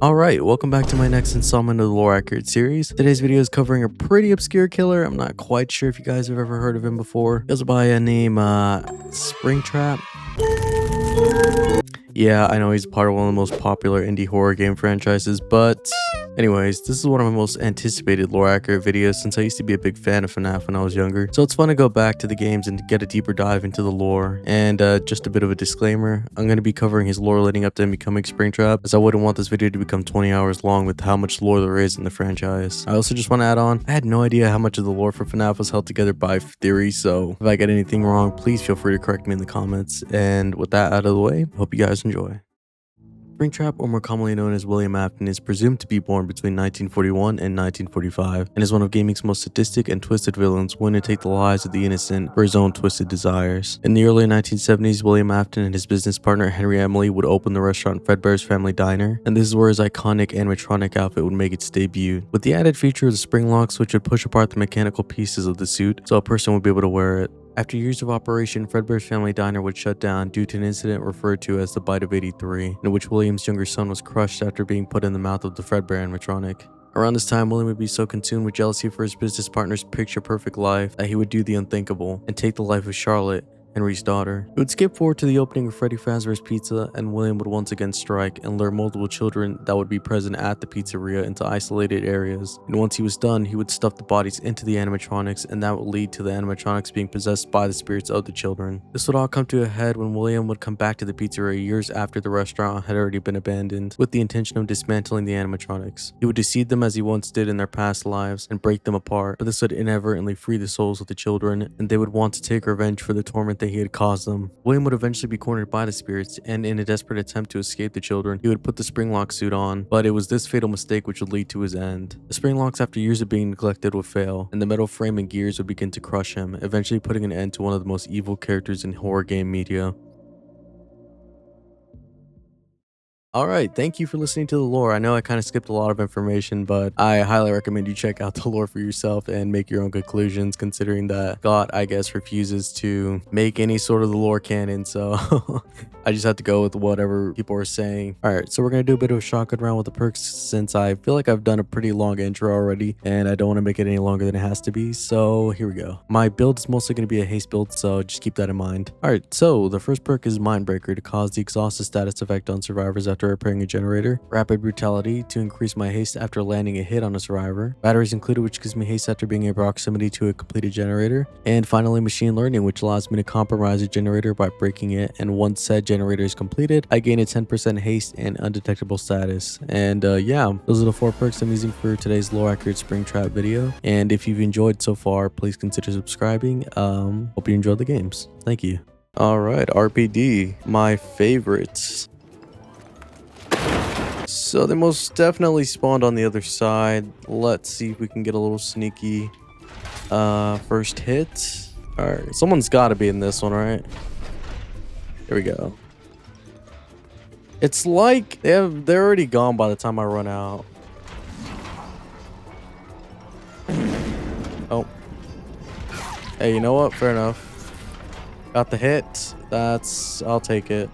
Alright, welcome back to my next installment of the Lore Accurate series. Today's video is covering a pretty obscure killer. I'm not quite sure if you guys have ever heard of him before. He goes by a name, Springtrap. Yeah, I know he's part of one of the most popular indie horror game franchises, but anyways, this is one of my most anticipated lore accurate videos since I used to be a big fan of FNAF when I was younger. So it's fun to go back to the games and get a deeper dive into the lore. And just a bit of a disclaimer, I'm going to be covering his lore leading up to him becoming Springtrap, as I wouldn't want this video to become 20 hours long with how much lore there is in the franchise. I also just want to add on, I had no idea how much of the lore for FNAF was held together by theory, so if I get anything wrong, please feel free to correct me in the comments. And with that out of the way, hope you guys enjoy. Springtrap, or more commonly known as William Afton, is presumed to be born between 1941 and 1945, and is one of gaming's most sadistic and twisted villains, willing to take the lives of the innocent for his own twisted desires. In the early 1970s, William Afton and his business partner Henry Emily would open the restaurant Fredbear's Family Diner, and this is where his iconic animatronic outfit would make its debut, with the added feature of the spring locks, which would push apart the mechanical pieces of the suit so a person would be able to wear it. After years of operation, Fredbear's Family Diner would shut down due to an incident referred to as the Bite of 83, in which William's younger son was crushed after being put in the mouth of the Fredbear animatronic. Around this time, William would be so consumed with jealousy for his business partner's picture-perfect life that he would do the unthinkable and take the life of Charlotte, Henry's daughter. It would skip forward to the opening of Freddy Fazbear's Pizza, and William would once again strike and lure multiple children that would be present at the pizzeria into isolated areas. And once he was done, he would stuff the bodies into the animatronics, and that would lead to the animatronics being possessed by the spirits of the children. This would all come to a head when William would come back to the pizzeria years after the restaurant had already been abandoned, with the intention of dismantling the animatronics. He would deceive them as he once did in their past lives and break them apart, but this would inadvertently free the souls of the children, and they would want to take revenge for the torment that he had caused them. William would eventually be cornered by the spirits, and in a desperate attempt to escape the children, he would put the springlock suit on, but it was this fatal mistake which would lead to his end. The springlocks, after years of being neglected, would fail, and the metal frame and gears would begin to crush him, eventually putting an end to one of the most evil characters in horror game media. Alright, thank you for listening to the lore. I know I kind of skipped a lot of information, but I highly recommend you check out the lore for yourself and make your own conclusions, considering that God, I guess, refuses to make any sort of the lore canon, so I just have to go with whatever people are saying. Alright, so we're going to do a bit of a shotgun round with the perks, since I feel like I've done a pretty long intro already, and I don't want to make it any longer than it has to be, so here we go. My build is mostly going to be a haste build, so just keep that in mind. Alright, so the first perk is Mindbreaker to cause the exhausted status effect on survivors after repairing a generator. Rapid Brutality to increase my haste after landing a hit on a survivor. Batteries included, which gives me haste after being in proximity to a completed generator. And finally, Machine Learning, which allows me to compromise a generator by breaking it, and once said generator is completed, I gain a 10% haste and undetectable status. And yeah, those are the 4 perks I'm using for today's lore accurate Springtrap video. And if you've enjoyed so far, please consider subscribing. Hope you enjoyed the games. Thank you. Alright, RPD, my favorites. So they most definitely spawned on the other side. Let's see if we can get a little sneaky first hit. Alright, someone's got to be in this one, right? Here we go. It's like they're already gone by the time I run out. Oh. Hey, you know what? Fair enough. Got the hit. I'll take it.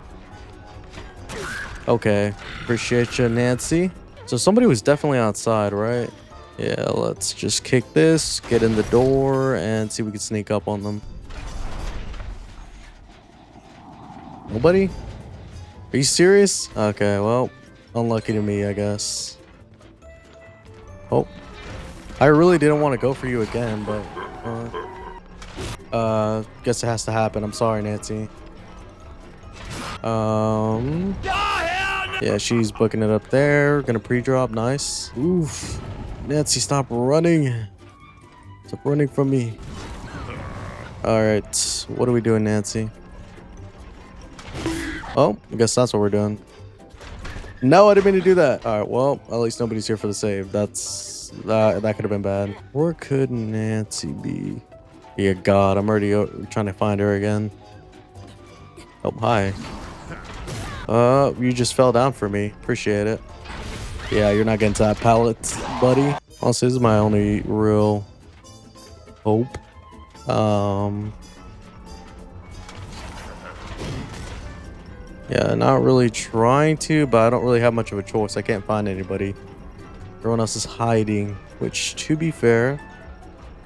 Okay, appreciate you, Nancy. So somebody was definitely outside, right? Yeah, let's just kick this, get in the door, and see if we can sneak up on them. Nobody? Are you serious? Okay, well, unlucky to me, I guess. Oh, I really didn't want to go for you again, but guess it has to happen. I'm sorry, Nancy. Yeah, she's booking it up there. Gonna pre-drop. Nice. Oof. Nancy, stop running. Stop running from me. Alright. What are we doing, Nancy? Oh, I guess that's what we're doing. No, I didn't mean to do that. Alright, well, at least nobody's here for the save. That could have been bad. Where could Nancy be? Yeah, God, I'm already trying to find her again. Oh, hi. You just fell down for me. Appreciate it. Yeah, you're not getting to that pallet, buddy. Honestly, this is my only real hope. Yeah, not really trying to, but I don't really have much of a choice. I can't find anybody. Everyone else is hiding, which, to be fair,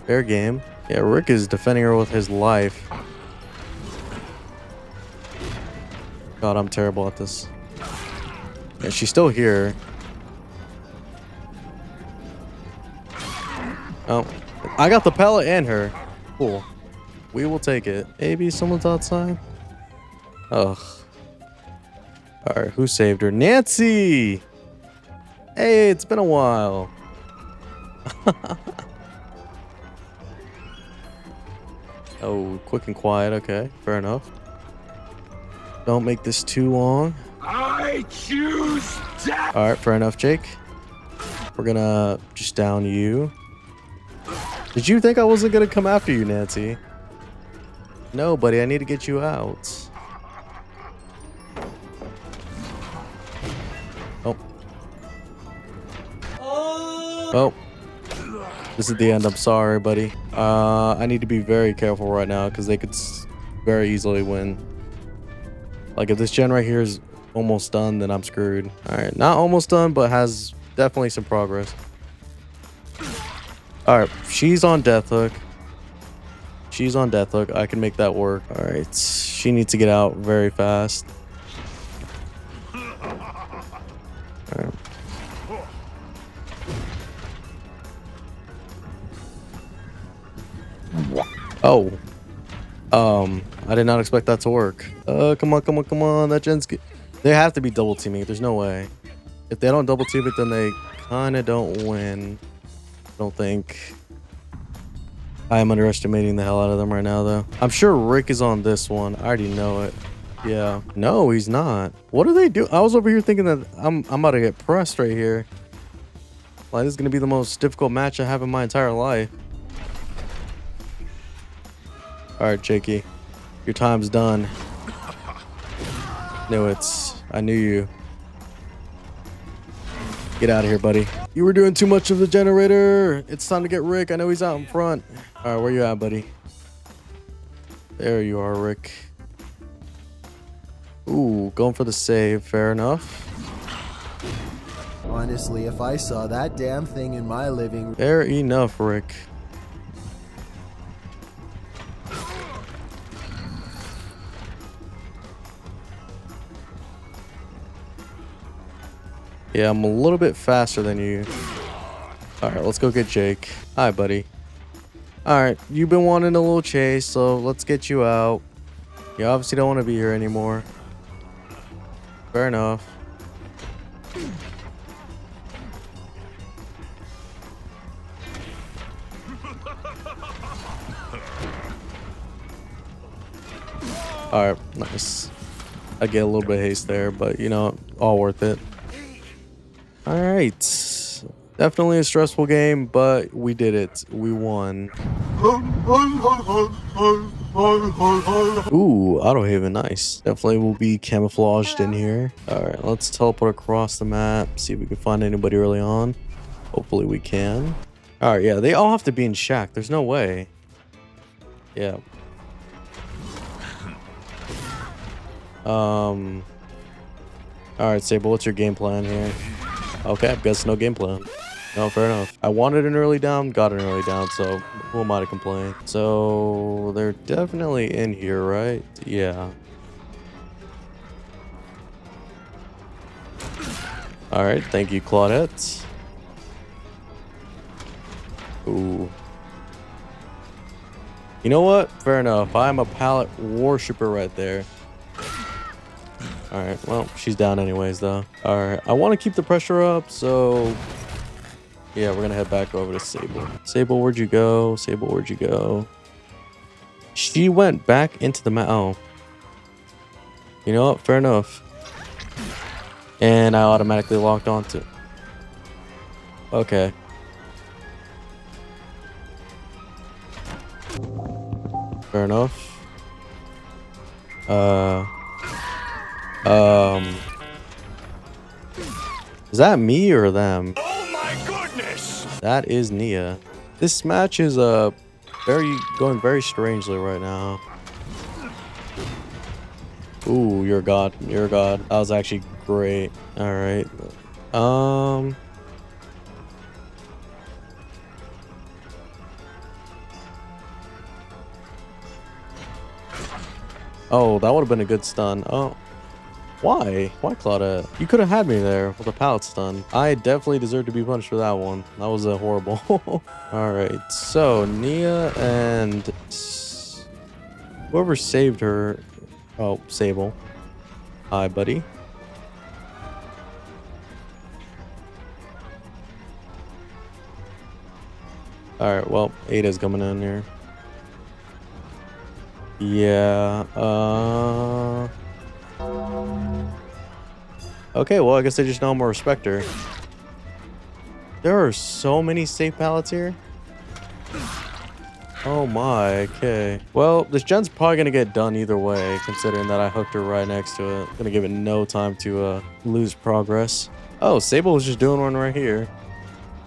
fair game. Yeah, Rick is defending her with his life. God, I'm terrible at this. Yeah, she's still here. Oh, I got the pellet and her. Cool. We will take it. Maybe someone's outside. Ugh. All right, who saved her? Nancy! Hey, it's been a while. Oh, quick and quiet. Okay, fair enough. Don't make this too long. I choose death. All right, fair enough, Jake. We're gonna just down you. Did you think I wasn't gonna come after you, Nancy? No, buddy, I need to get you out. Oh. Oh. This is the end. I'm sorry, buddy. I need to be very careful right now because they could very easily win. Like, if this gen right here is almost done, then I'm screwed. All right, not almost done, but has definitely some progress. All right, she's on death hook. She's on death hook. I can make that work. All right, she needs to get out very fast. All right. Oh. I did not expect that to work. Come on, come on, come on. That gen's good. They have to be double teaming. There's no way. If they don't double team it, then they kind of don't win. I don't think. I am underestimating the hell out of them right now, though. I'm sure Rick is on this one. I already know it. Yeah. No, he's not. What do they do? I was over here thinking that I'm about to get pressed right here. Like, this is going to be the most difficult match I have in my entire life. All right, Jakey. Your time's done. I knew you. Get out of here, buddy. You were doing too much of the generator. It's time to get Rick. I know he's out in front. All right, where you at, buddy? There you are, Rick. Ooh, going for the save. Fair enough. Honestly, if I saw that damn thing in my living room... Fair enough, Rick. Yeah, I'm a little bit faster than you. All right, let's go get Jake. Hi, buddy. All right, you've been wanting a little chase, so let's get you out. You obviously don't want to be here anymore. Fair enough. All right, nice. I get a little bit of haste there, but you know, all worth it. All right, definitely a stressful game, but we did it. We won. Ooh, auto haven, nice. Definitely will be camouflaged in here. All right, let's teleport across the map. See if we can find anybody early on. Hopefully we can. All right, yeah, they all have to be in shack. There's no way. Yeah. All right, Sable, what's your game plan here? Okay, I guess no game plan. No, fair enough. I wanted an early down, got an early down, so who am I to complain? So they're definitely in here, right? Yeah. All right, thank you, Claudette. Ooh. You know what? Fair enough. I'm a pallet worshiper right there. All right, well, she's down anyways, though. All right, I want to keep the pressure up, so... Yeah, we're going to head back over to Sable. Sable, where'd you go? Sable, where'd you go? She went back into the map. Oh. You know what? Fair enough. And I automatically locked onto... Okay. Fair enough. Is that me or them? Oh my goodness! That is Nia. This match is going very strangely right now. Ooh, you're a god. You're a god. That was actually great. All right. Oh, that would have been a good stun. Oh. Why? Why, Claudette? You could have had me there with a pallet stun. I definitely deserve to be punished for that one. That was horrible. All right. So, Nia and whoever saved her. Oh, Sable. Hi, buddy. All right. Well, Ada's coming in here. Yeah. Okay, well, I guess I just know I'm gonna respect her. There are so many safe pallets here. Oh my, okay. Well, this gen's probably gonna get done either way, considering that I hooked her right next to it. Gonna give it no time to lose progress. Oh, Sable was just doing one right here.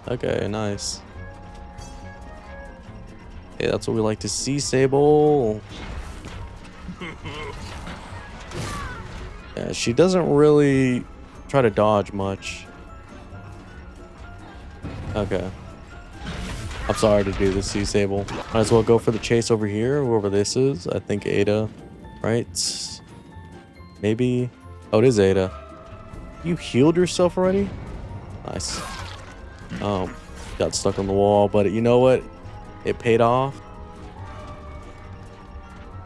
Okay, nice. Hey, that's what we like to see, Sable. Yeah, she doesn't really try to dodge much. Okay. I'm sorry to do this to you, Sable. Might as well go for the chase over here, whoever this is. I think Ada, right? Maybe. Oh, it is Ada. You healed yourself already? Nice. Oh, got stuck on the wall, but you know what? It paid off.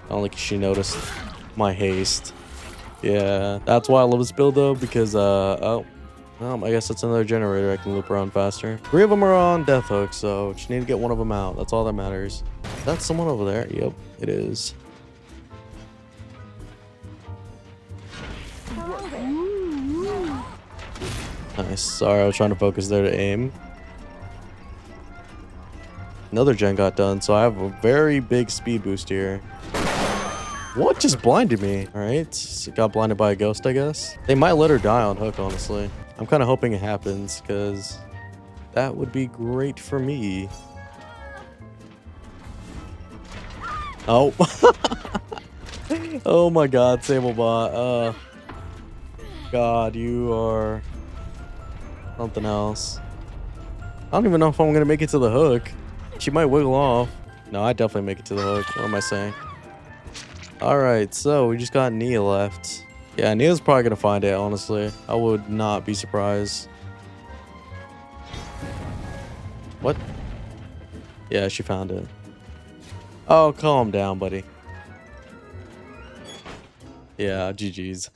I don't think she noticed my haste. Yeah, that's why I love this build though, because oh, I guess that's another generator. I can loop around faster. 3 of them are on death hook, so just need to get one of them out. That's all that matters. That's someone over there. Yep, it is. Nice. Sorry, I was trying to focus there to aim. Another gen got done, so I have a very big speed boost here. What just blinded me? All right, got blinded by a ghost, I guess. They might let her die on hook, honestly. I'm kind of hoping it happens, because that would be great for me. Oh. Oh my god, Sablebot. God, you are something else. I don't even know if I'm going to make it to the hook. She might wiggle off. No, I definitely make it to the hook. What am I saying? Alright, so we just got Nia left. Yeah, Nia's probably gonna find it, honestly. I would not be surprised. What? Yeah, she found it. Oh, calm down, buddy. Yeah, GG's.